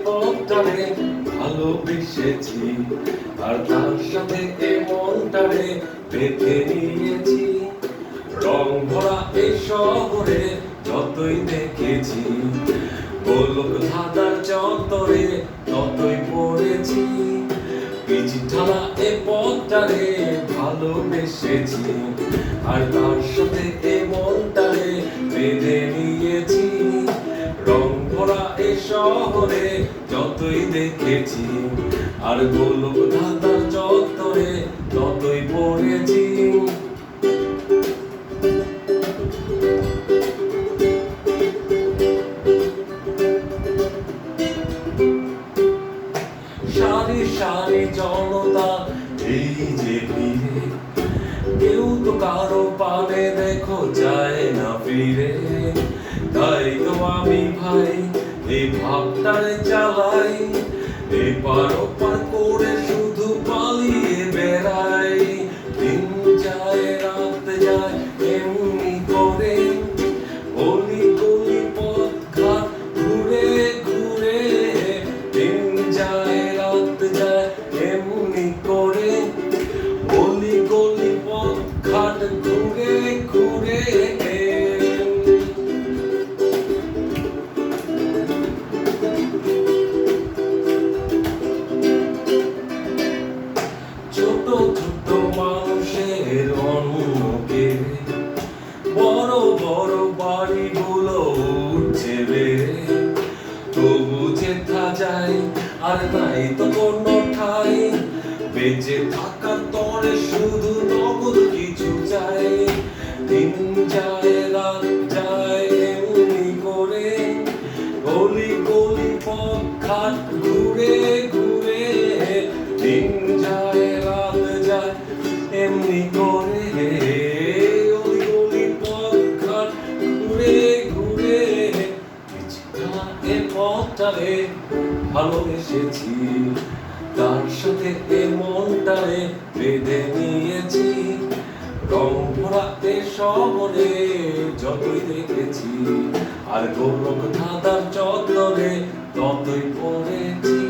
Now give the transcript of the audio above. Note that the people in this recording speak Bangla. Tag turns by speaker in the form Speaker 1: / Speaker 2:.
Speaker 1: পথটারে ভালোবেসেছি আর তার সাথে এই মনটারে বেঁধে নিয়েছি। রং ভরা এই শহরে যতই দেখেছি, গোলক ধাঁধার চত্বরে ততই পড়েছি। পিচ ঢালা এ পথটারে ভালোবেসেছি আর তার সাথে এই মনটারে বেঁধে নিয়েছি। রং ভরা এ শহরে যতই দেখেছি আর গোলক ধাঁধার চত্বরে ততই পড়েছি। সারি সারি জনতা এই যে ভিড়ে, কেউ তো কারো পানে দেখো যায় না ফিরে। তাই তো আমি ভাই এই ভাবটারে চালাই, এপার ওপার করে শুধু পালিয়ে বেড়াই। দিন যায় রাত যায় এমনি করে, গলি গলি পথ ঘাট ঘুরে ঘুরে। দিন যায় রাত যায় এমনি করে, গলি গলি পথ ঘাট ঘুরে ঘুরে। ছোট ছোট মানুষের অন্যকে বড় বড় বাড়িগুলো উঠছে বেড়ে, তবু যেথা যায় আর নাই তো কোনো ঠাই। বেঁচে থাকার তরে শুধু নগদ কিছু চাই। দিন যায় রাত যায় এমনি করে, গলি গলি পথ ঘাট ঘুরে ঘুরে। দিন যায় রাত যায় এমনি করে, গলি গলি পথ ঘাট ঘুরে ঘুরে। এ পথটারে ভালোবেসেছি, তার সাথে এ মনটারে বেঁধে নিয়েছি। রং ভরা এ শহরে যতই দেখেছি আর গোলক ধাঁধার চত্বরে ততই পড়েছি।